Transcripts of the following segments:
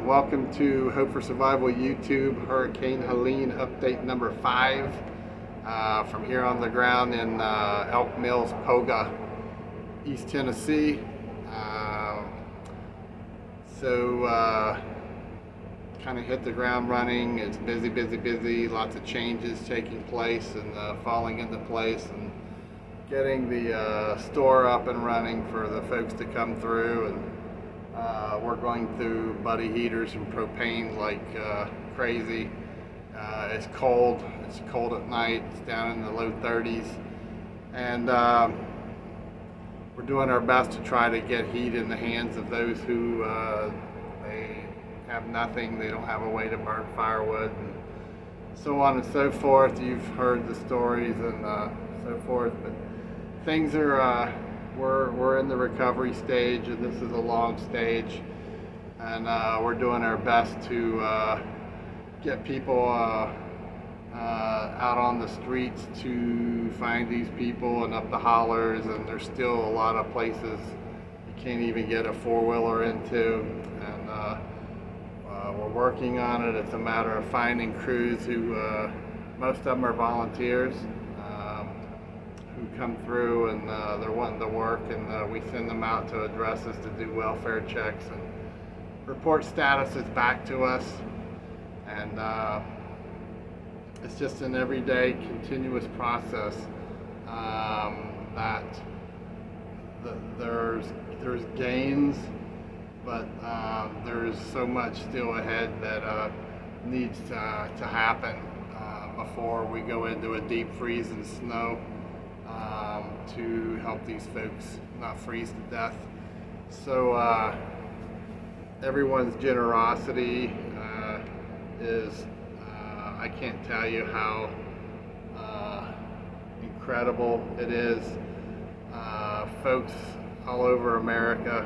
Welcome to Hope for Survival YouTube, Hurricane Helene update number 5 from here on the ground in Elk Mills, Poga, East Tennessee. Kind of hit the ground running. It's busy, lots of changes taking place and falling into place, and getting the store up and running for the folks to come through. And we're going through buddy heaters and propane like crazy. It's cold at night. It's down in the low 30s, and we're doing our best to try to get heat in the hands of those who they have nothing. They don't have a way to burn firewood, and so on and so forth. You've heard the stories and so forth, but things are we're in the recovery stage, and this is a long stage, and we're doing our best to get people out on the streets to find these people and up the hollers. And there's still a lot of places you can't even get a four-wheeler into, and we're working on it. It's a matter of finding crews who most of them are volunteers who come through, and they're wanting to work, and we send them out to addresses to do welfare checks and report statuses back to us. And it's just an everyday continuous process that there's gains, but there's so much still ahead that needs to happen before we go into a deep freeze and snow, to help these folks not freeze to death. So everyone's generosity is I can't tell you how incredible it is. Folks all over America,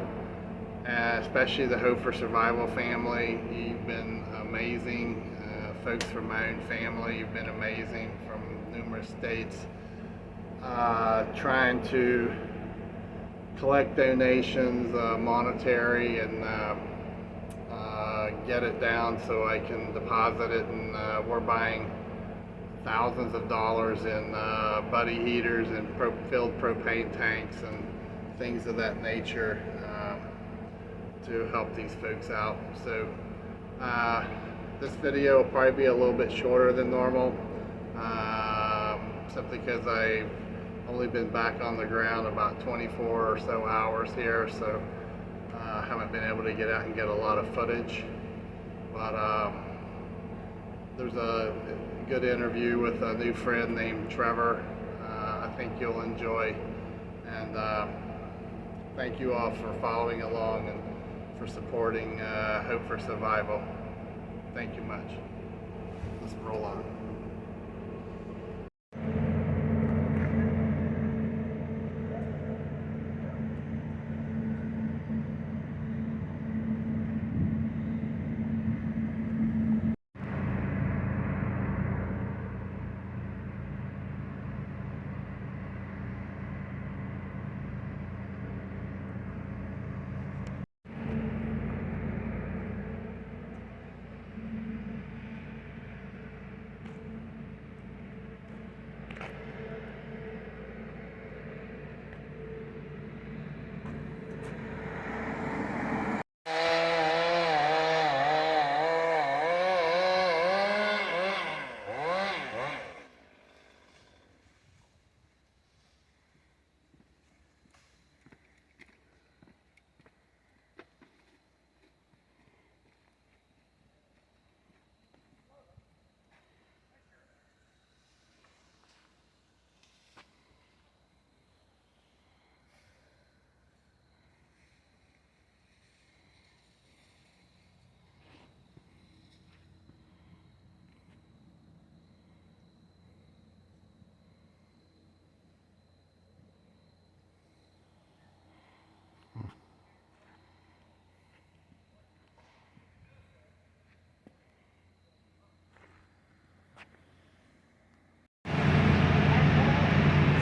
especially the Hope for Survival family, you've been amazing. Folks from my own family, you've been amazing, from numerous states, trying to collect donations, monetary, and get it down so I can deposit it. And we're buying thousands of dollars in buddy heaters and filled propane tanks and things of that nature to help these folks out. So this video will probably be a little bit shorter than normal, simply because I've only been back on the ground about 24 or so hours here, so I haven't been able to get out and get a lot of footage. But there's a good interview with a new friend named Trevor. I think you'll enjoy, and thank you all for following along and for supporting Hope for Survival. Thank you much. Let's roll on.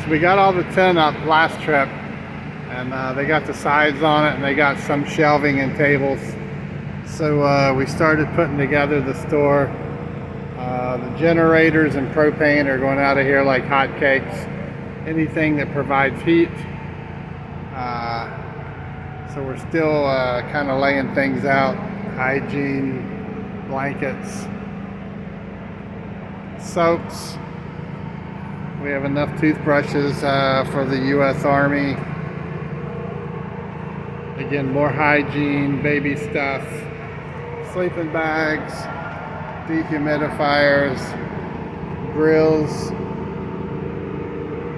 We got all the tent up last trip, and they got the sides on it, and they got some shelving and tables. So we started putting together the store. The generators and propane are going out of here like hotcakes. Anything that provides heat. So we're still kind of laying things out. Hygiene, blankets, soaps. We have enough toothbrushes for the U.S. Army. Again, more hygiene, baby stuff, sleeping bags, dehumidifiers, grills,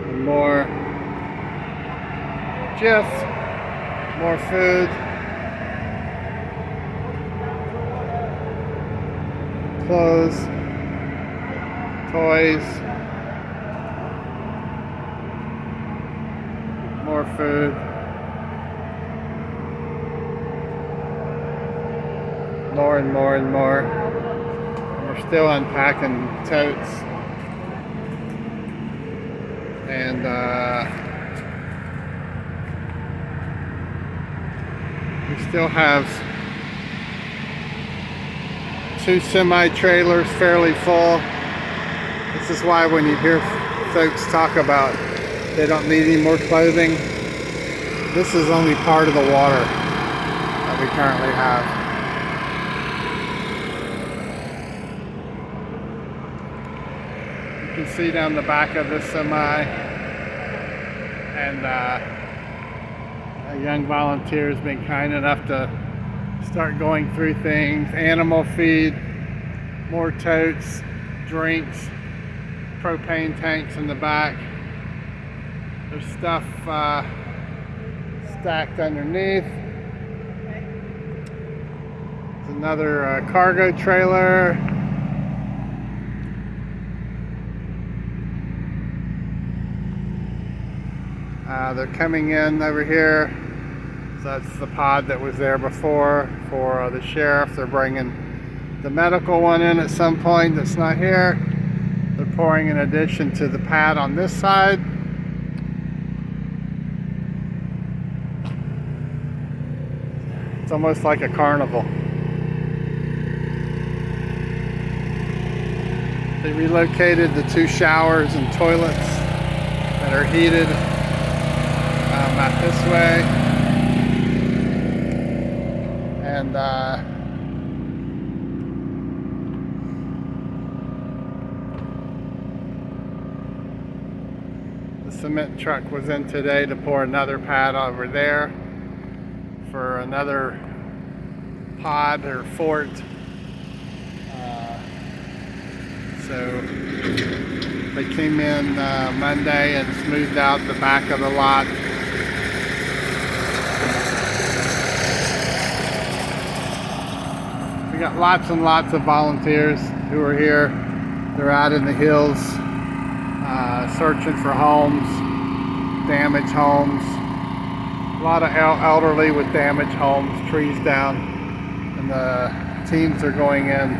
and more. Jif, more food, clothes, toys, more food, more and more and more. We're still unpacking totes, and we still have 2 semi-trailers fairly full. This is why when you hear folks talk about they don't need any more clothing, this is only part of the water that we currently have. You can see down the back of this semi, and a young volunteer has been kind enough to start going through things. Animal feed, more totes, drinks, propane tanks in the back. There's stuff stacked underneath. There's another cargo trailer. They're coming in over here. So that's the pod that was there before for the sheriff. They're bringing the medical one in at some point that's not here. They're pouring in addition to the pad on this side. It's almost like a carnival. They relocated the 2 showers and toilets that are heated out this way, and the cement truck was in today to pour another pad over there for another pod or fort. So they came in Monday and smoothed out the back of the lot. We got lots and lots of volunteers who are here. They're out in the hills searching for homes, damaged homes. A lot of elderly with damaged homes, trees down, and the teams are going in.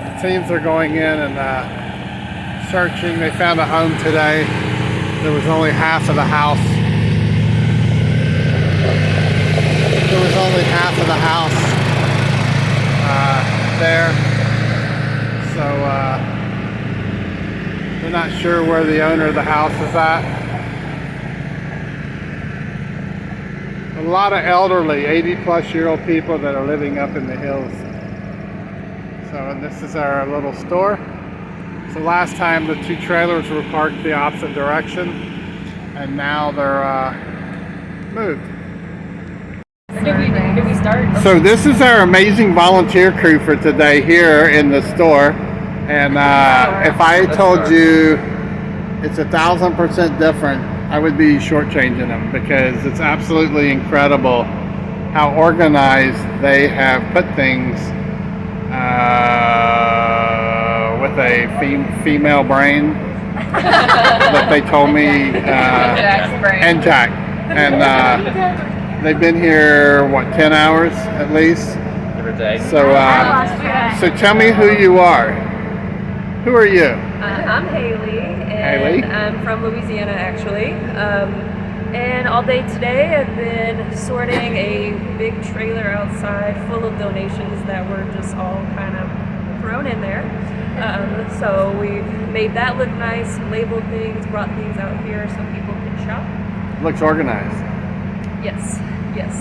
The teams are going in and searching. They found a home today. There was only half of the house. There was only half of the house there, so we're not sure where the owner of the house is at. A lot of elderly, 80-plus-year-old people that are living up in the hills. So, and this is our little store. So last time the 2 trailers were parked the opposite direction, and now they're moved. Did we start? So this is our amazing volunteer crew for today here in the store, and if I told you it's 1,000% different, I would be shortchanging them, because it's absolutely incredible how organized they have put things with a female brain that they told me, and Jack, and they've been here, what, 10 hours at least? So tell me who you are. Who are you? I'm Haley, and Haley? I'm from Louisiana, actually. And all day today I've been sorting a big trailer outside full of donations that were just all kind of thrown in there. So we've made that look nice, labeled things, brought things out here so people can shop. Looks organized. Yes.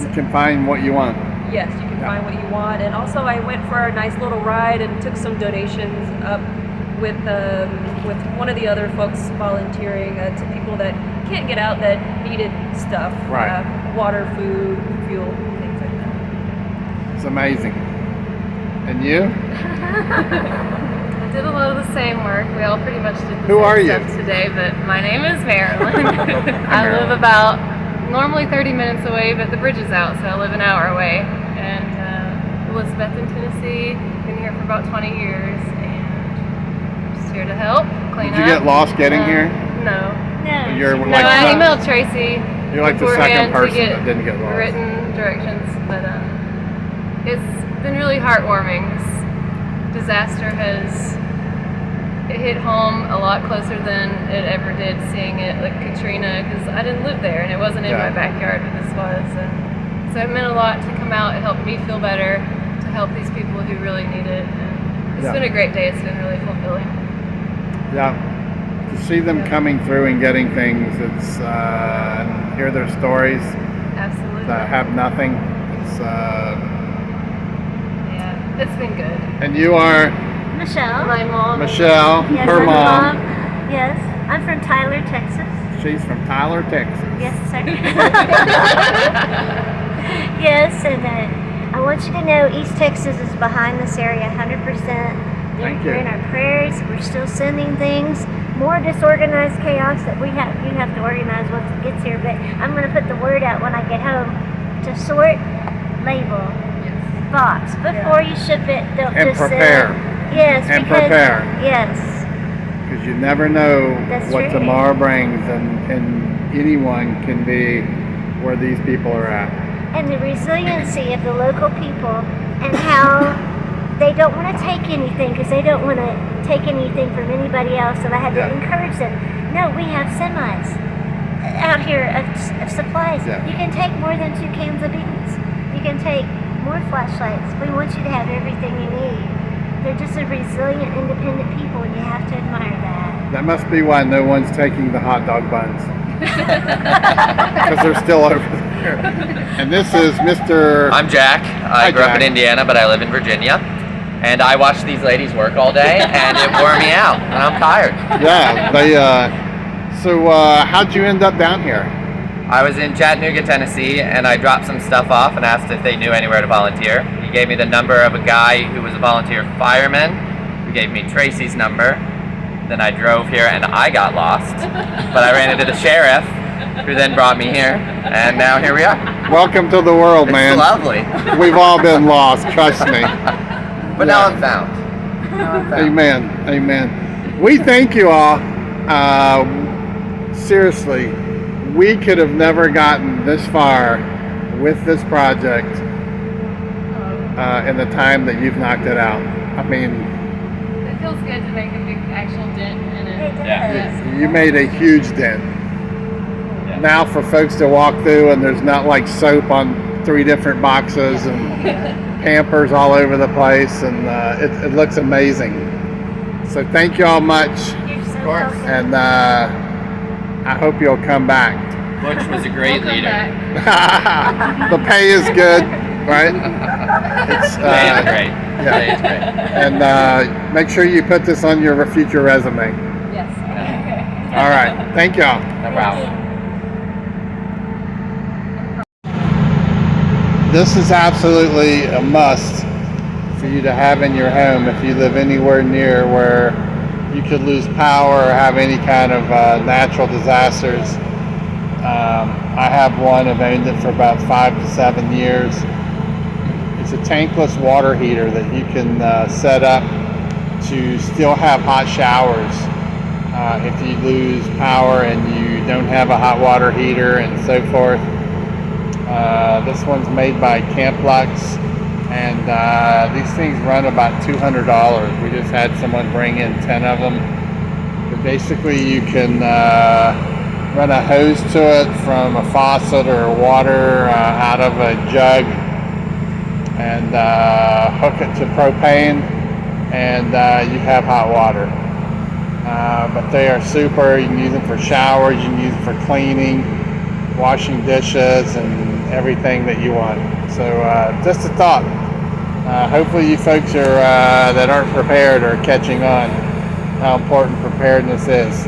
You can find what you want. Yes, you can find what you want. And also I went for a nice little ride and took some donations up with one of the other folks volunteering to people that can't get out that needed stuff. Right. Water, food, fuel, things like that. It's amazing. And you? I did a lot of the same work. We all pretty much did the Who are same you? stuff today, but my name is Marilyn. I live about normally 30 minutes away, but the bridge is out, so I live an hour away. And Elizabeth in Tennessee, been here for about 20 years, and just here to help clean up. Did you get lost getting here? No. You're No, like I emailed Tracy. You're like the second beforehand to person that didn't get lost. Written directions, but it's been really heartwarming. This disaster it hit home a lot closer than it ever did seeing it, like Katrina, because I didn't live there and it wasn't in my backyard, but this was. And so it meant a lot to come out. It helped me feel better, to help these people who really need it. And it's been a great day. It's been really fulfilling. Yeah. To see them coming through and getting things, and hear their stories Absolutely. that have nothing. Yeah, it's been good. And you are Michelle. My mom. Michelle, Yes, her I'm mom. Yes, I'm from Tyler, Texas. She's from Tyler, Texas. Yes, sir. Yes, and I want you to know East Texas is behind this area 100%. Thank You're you. in our prayers. We're still sending things. More disorganized chaos that you have to organize once it gets here. But I'm going to put the word out when I get home to sort, label, box before you ship it. Don't And just prepare. Yes, And because, prepare. Yes. Because you never know That's what right. tomorrow brings, and anyone can be where these people are at. And the resiliency of the local people and how they don't want to take anything because they don't want to take anything from anybody else. And I had to encourage them. No, we have semis out here of supplies. Yeah. You can take more than 2 cans of beans. You can take more flashlights. We want you to have everything you need. They're just a resilient, independent people, and you have to admire that. That must be why no one's taking the hot dog buns. Because they're still over there. And this is Mr. I'm Jack. I grew up in Indiana, but I live in Virginia. And I watched these ladies work all day, and it wore me out, and I'm tired. Yeah, so how'd you end up down here? I was in Chattanooga, Tennessee, and I dropped some stuff off and asked if they knew anywhere to volunteer. He gave me the number of a guy who was a volunteer fireman, who gave me Tracy's number. Then I drove here and I got lost, but I ran into the sheriff, who then brought me here, and now here we are. Welcome to the world, man. It's lovely. We've all been lost, trust me. But now I'm found. Amen. Amen. We thank you all. Seriously, we could have never gotten this far with this project in the time that you've knocked it out. I mean, It feels good to make a big actual dent in it. It does. Yeah. you made a huge dent. Now for folks to walk through and there's not like soap on 3 different boxes and Pampers all over the place, and it looks amazing. So thank you all much, You're so welcome. and I hope you'll come back. Butch was a great Welcome leader. back. The pay is good, right? It's They is great. yeah. They is great. And make sure you put this on your future resume. Yes. All right, thank y'all. No problem. This is absolutely a must for you to have in your home if you live anywhere near where you could lose power or have any kind of natural disasters. I have one. I've owned it for about 5 to 7 years. It's a tankless water heater that you can set up to still have hot showers if you lose power and you don't have a hot water heater and so forth. This one's made by Camplux, and these things run about $200. We just had someone bring in 10 of them. But basically you can run a hose to it from a faucet or water out of a jug, and hook it to propane, and you have hot water. But they are super. You can use them for showers, you can use them for cleaning, washing dishes, and everything that you want. So just a thought. Hopefully you folks that aren't prepared are catching on how important preparedness is.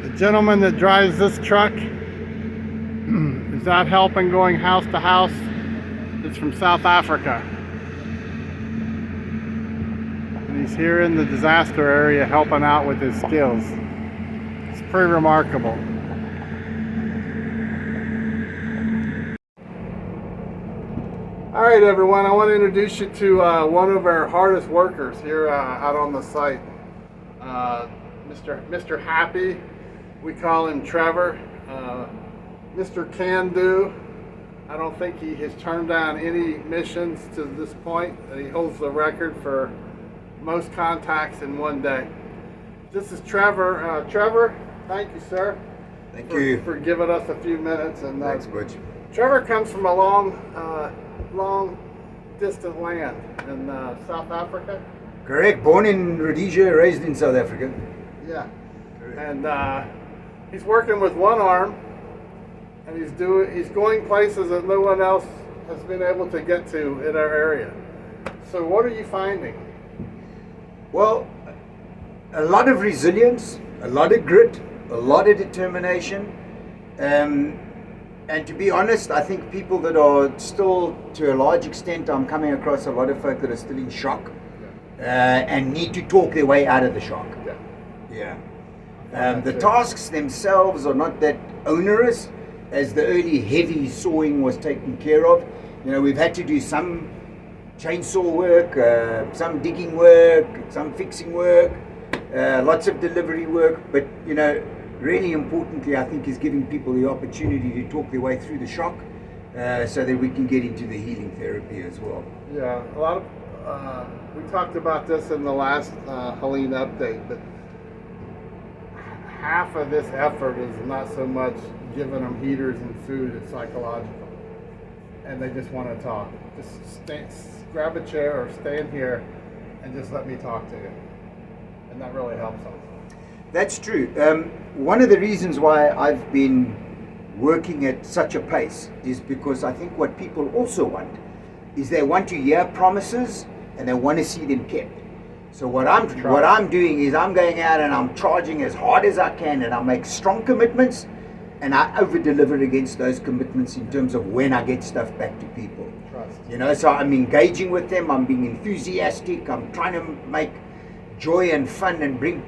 The gentleman that drives this truck is out helping, going house to house. It's from South Africa. And he's here in the disaster area helping out with his skills. It's pretty remarkable. All right, everyone, I want to introduce you to one of our hardest workers here out on the site. Mr. Happy, we call him Trevor. Mr. Can Do. I don't think he has turned down any missions to this point. He holds the record for most contacts in one day. This is Trevor. Trevor, thank you, sir. Thank you for giving us a few minutes. And thanks, Butch. Trevor comes from a long distant land in South Africa. Correct. Born in Rhodesia, raised in South Africa. Yeah. Correct. And he's working with one arm, and he's going places that no one else has been able to get to in our area. So what are you finding? Well, a lot of resilience, a lot of grit, a lot of determination. And to be honest, I think people that are still, to a large extent, I'm coming across a lot of folk that are still in shock and need to talk their way out of the shock. Yeah. The tasks themselves are not that onerous as the early heavy sawing was taken care of. You know, we've had to do some chainsaw work, some digging work, some fixing work, lots of delivery work, but you know, really importantly, I think, is giving people the opportunity to talk their way through the shock so that we can get into the healing therapy as well. Yeah, a lot of, we talked about this in the last Helene update, but half of this effort is not so much giving them heaters and food, it's psychological. And they just want to talk. Just grab a chair or stand here and just let me talk to you. And that really helps them. That's true. One of the reasons why I've been working at such a pace is because I think what people also want is they want to hear promises and they want to see them kept. So what I'm doing is I'm going out and I'm charging as hard as I can, and I make strong commitments and I over deliver against those commitments in terms of when I get stuff back to people. Trust. You know, so I'm engaging with them, I'm being enthusiastic, I'm trying to make joy and fun and bring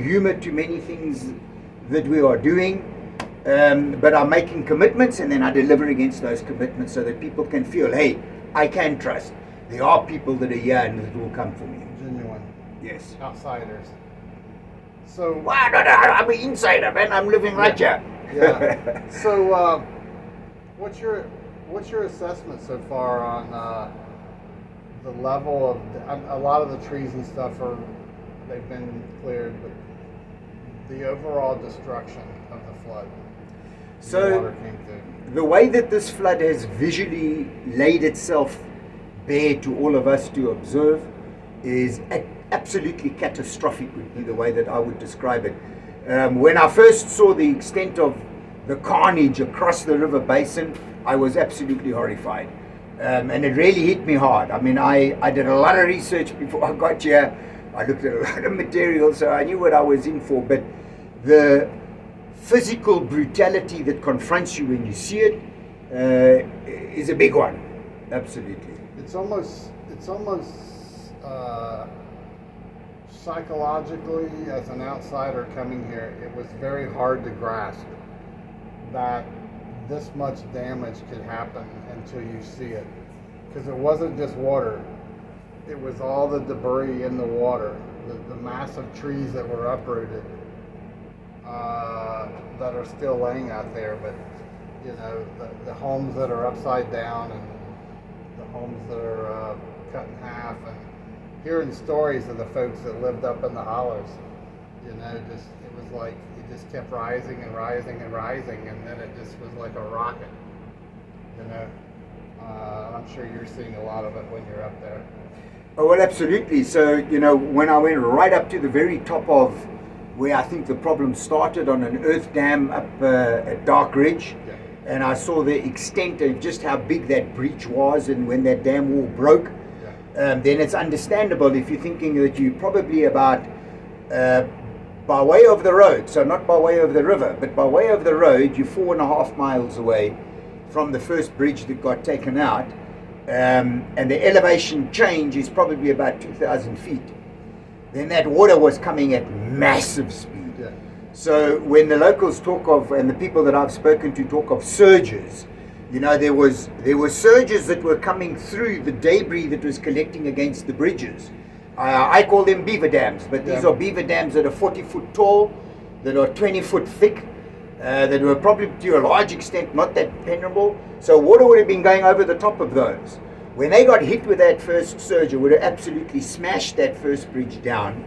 humor to many things that we are doing, but I'm making commitments and then I deliver against those commitments so that people can feel, hey, I can trust. There are people that are here and that will come for me. Genuine. Yes. Outsiders. So. Well, no, I'm an insider, man. I'm living right here. Yeah. So, what's your assessment so far on the level of a lot of the trees and stuff they've been cleared, but the overall destruction of the flood. So the water came through. The way that this flood has visually laid itself bare to all of us to observe is absolutely catastrophic, would be the way that I would describe it. When I first saw the extent of the carnage across the river basin, I was absolutely horrified. And it really hit me hard. I mean, I did a lot of research before I got here. I looked at a lot of material, so I knew what I was in for. But the physical brutality that confronts you when you see it is a big one. Absolutely. It's almost psychologically, as an outsider coming here, it was very hard to grasp that this much damage could happen until you see it. Because it wasn't just water, it was all the debris in the water, the massive trees that were uprooted that are still laying out there, but you know, the homes that are upside down and the homes that are cut in half, and hearing stories of the folks that lived up in the hollers, you know, just it was like it just kept rising and rising and rising, and then it just was like a rocket, you know. I'm sure you're seeing a lot of it when you're up there. Oh, well, absolutely. So, you know, when I went right up to the very top of where I think the problem started on an earth dam up at Dark Ridge, Yeah. and I saw the extent of just how big that breach was, and when that dam wall broke, then it's understandable if you're thinking that you're probably about by way of the road, so not by way of the river, but by way of the road, you're 4.5 miles away from the first bridge that got taken out, and the elevation change is probably about 2,000 feet. Then that water was coming at massive speed. Yeah. So when the locals talk of, and the people that I've spoken to talk of surges, you know, there were surges that were coming through the debris that was collecting against the bridges. I call them beaver dams, but these are beaver dams that are 40 foot tall, that are 20 foot thick, that were probably to a large extent not that penetrable. So water would have been going over the top of those. When they got hit with that first surge, it would have absolutely smashed that first bridge down.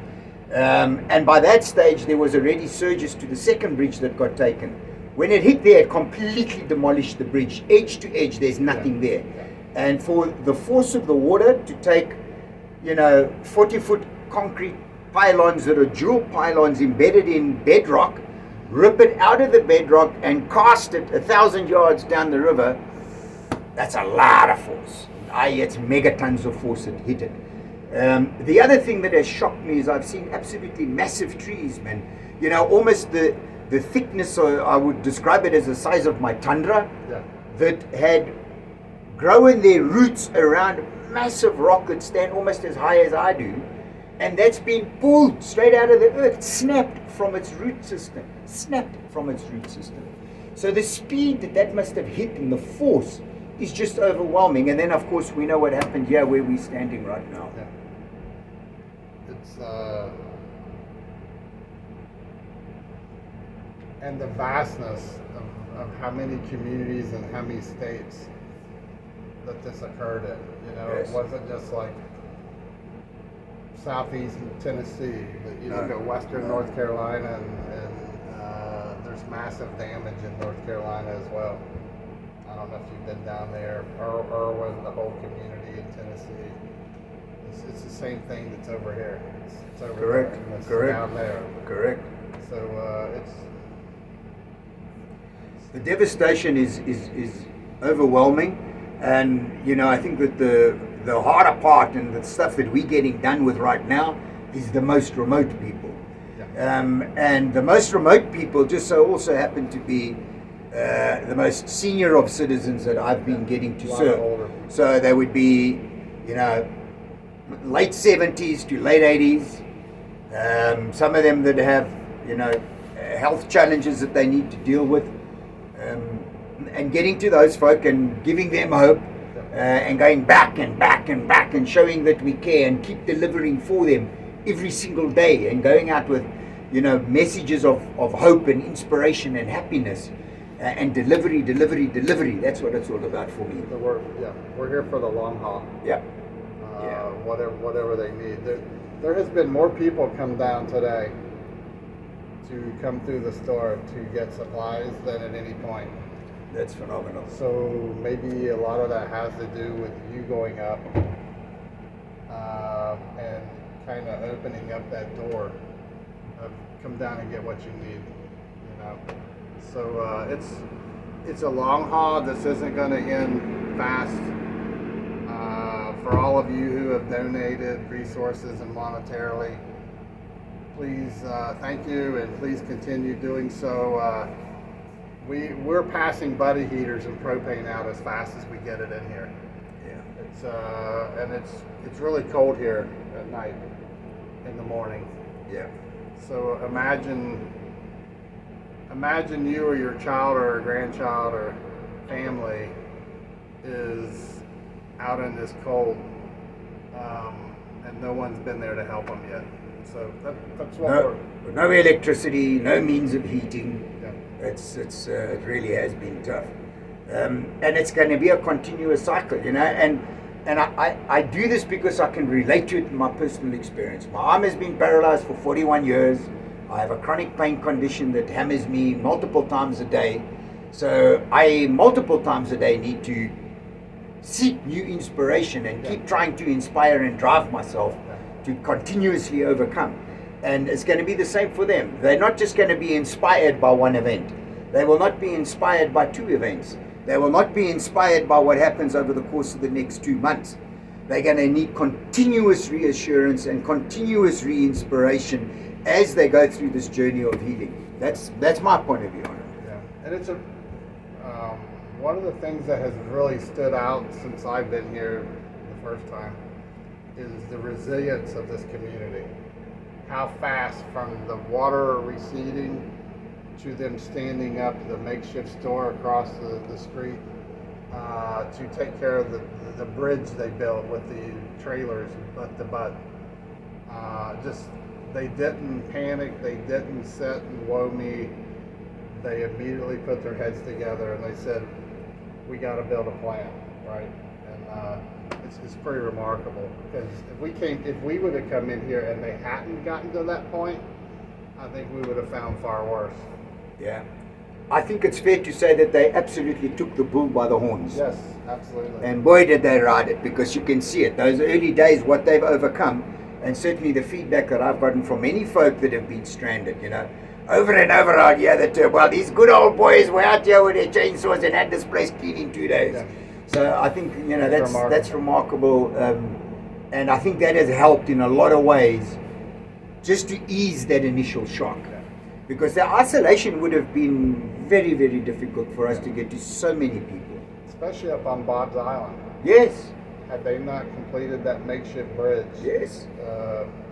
And by that stage, there was already surges to the second bridge that got taken. When it hit there, it completely demolished the bridge. Edge to edge, there's nothing there. And for the force of the water to take, you know, 40-foot concrete pylons that are dual pylons embedded in bedrock, rip it out of the bedrock and cast it 1,000 yards down the river, that's a lot of force. It's megatons of force that hit it. The other thing that has shocked me is I've seen absolutely massive trees, man. You know, almost the thickness, or I would describe it as the size of my tundra, that had grown their roots around massive rock that stand almost as high as I do, and that's been pulled straight out of the earth, snapped from its root system. So the speed that must have hit and the force is just overwhelming. And then, of course, we know what happened here where we're standing right now. Yeah. It's and the vastness of how many communities and how many states that this occurred in. You know, Yes. It wasn't just like southeast Tennessee, but you look at western North Carolina, and there's massive damage in North Carolina as well. I don't know if you've been down there, or Irwin, the whole community in Tennessee. It's the same thing that's over here. It's over Correct. there, and it's Correct. down there. Correct. So The devastation is overwhelming, and you know, I think that the harder part and the stuff that we're getting done with right now is the most remote people. And the most remote people just so also happen to be the most senior of citizens that I've been getting to serve. So they would be, you know, late 70s to late 80s. Some of them that have, you know, health challenges that they need to deal with. And getting to those folk and giving them hope, and going back and back and back and showing that we care and keep delivering for them every single day, and going out with, you know, messages of hope and inspiration and happiness, and delivery. That's what it's all about for me. We're here for the long haul. Yeah. Whatever they need. There has been more people come down today to come through the store to get supplies than at any point. That's phenomenal. So maybe a lot of that has to do with you going up and kind of opening up that door of come down and get what you need, you know. So it's a long haul. This isn't going to end fast. For all of you who have donated resources and monetarily, please thank you, and please continue doing so. We're passing buddy heaters and propane out as fast as we get it in here. Yeah. It's really cold here at night, in the morning. Yeah. So imagine you or your child or a grandchild or family is out in this cold, and no one's been there to help them yet. So that's what no electricity, no means of heating. Yeah. It really has been tough, and it's going to be a continuous cycle, you know. And and I do this because I can relate to it in my personal experience. My arm has been paralyzed for 41 years. I have a chronic pain condition that hammers me multiple times a day. So I multiple times a day need to seek new inspiration and keep trying to inspire and drive myself to continuously overcome. And it's going to be the same for them. They're not just going to be inspired by one event. They will not be inspired by two events. They will not be inspired by what happens over the course of the next 2 months. They're going to need continuous reassurance and continuous re-inspiration as they go through this journey of healing. That's my point of view on it. Yeah, and it's one of the things that has really stood out since I've been here the first time is the resilience of this community. How fast, from the water receding to them standing up the makeshift store across the street, to take care of the bridge they built with the trailers butt to butt. Just, they didn't panic, they didn't sit and woe me. They immediately put their heads together and they said, we got to build a plan, right? And it's pretty remarkable, because if we would have come in here and they hadn't gotten to that point, I think we would have found far worse. Yeah. I think it's fair to say that they absolutely took the bull by the horns. Yes, absolutely. And boy, did they ride it, because you can see it. Those early days, what they've overcome, and certainly the feedback that I've gotten from many folk that have been stranded, you know, over and over out here, that, well, these good old boys were out here with their chainsaws and had this place clean in 2 days. Yeah. So I think, you know, that's remarkable. And I think that has helped in a lot of ways just to ease that initial shock. Because the isolation would have been very, very difficult for us to get to so many people. Especially up on Bob's Island. Yes. Had they not completed that makeshift bridge, yes,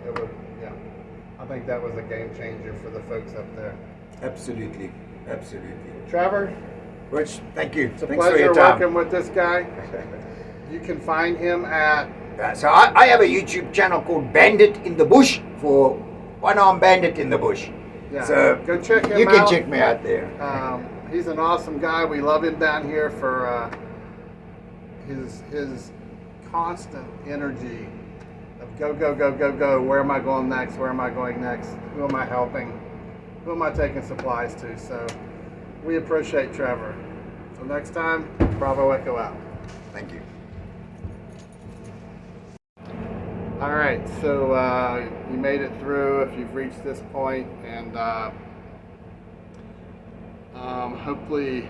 it would, yeah. I think that was a game changer for the folks up there. Absolutely, absolutely. Trevor, Rich, thank you. It's a Thanks pleasure for your time. working with this guy. You can find him at... So I have a YouTube channel called Bandit in the Bush, for One Arm Bandit in the Bush. Yeah, so go check him out. You can check me out there. He's an awesome guy. We love him down here for his constant energy of go, go, go, go, go. Where am I going next? Where am I going next? Who am I helping? Who am I taking supplies to? So we appreciate Trevor. Until next time, Bravo Echo out. Thank you. All right, so you made it through if you've reached this point, and hopefully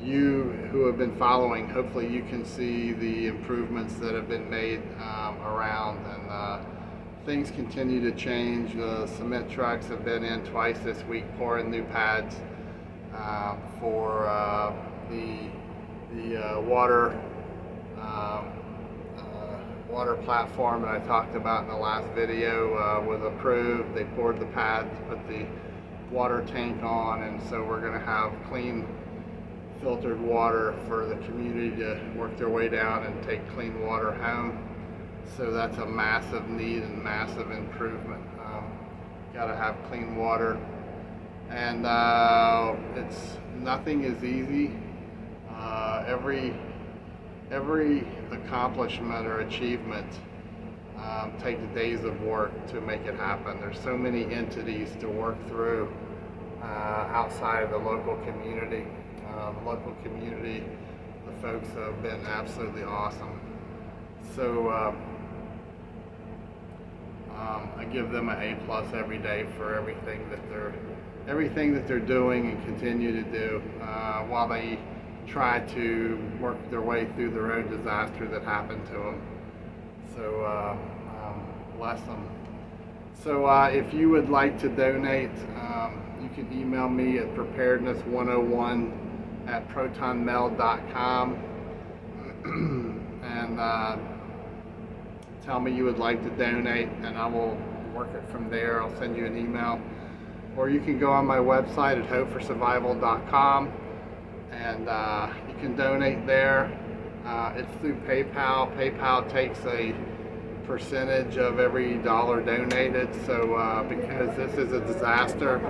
you who have been following, hopefully you can see the improvements that have been made around, and things continue to change. The cement trucks have been in twice this week pouring new pads for the water platform that I talked about in the last video was approved. They poured the pads, put the water tank on, and so we're going to have clean filtered water for the community to work their way down and take clean water home. So that's a massive need and massive improvement. Got to have clean water, and nothing is easy. Every accomplishment or achievement takes days of work to make it happen. There's so many entities to work through outside of the local community. The local community, the folks have been absolutely awesome. So I give them an A+ every day for everything that they're doing and continue to do while they try to work their way through their own disaster that happened to them. So bless them. So if you would like to donate, you can email me at preparedness101@protonmail.com and tell me you would like to donate, and I will work it from there. I'll send you an email, or you can go on my website at hopeforsurvival.com and you can donate there. It's through PayPal. PayPal takes a percentage of every dollar donated. So because this is a disaster,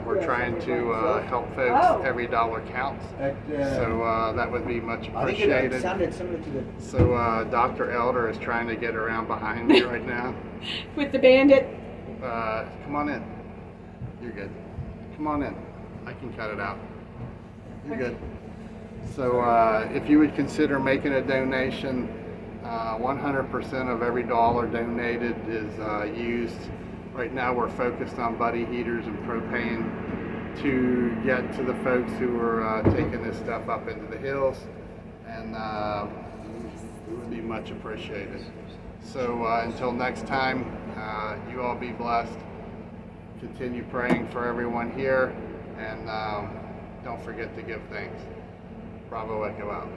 we're trying to help folks. Every dollar counts. So that would be much I think it appreciated. sounded similar to the. So Dr. Elder is trying to get around behind me right now. With the bandit. Come on in. You're good. Come on in. I can cut it out. You're good. So if you would consider making a donation, 100% of every dollar donated is used. Right now we're focused on buddy heaters and propane to get to the folks who are taking this stuff up into the hills, and it would be much appreciated. So until next time, you all be blessed. Continue praying for everyone here, and don't forget to give thanks. Bravo Echo out.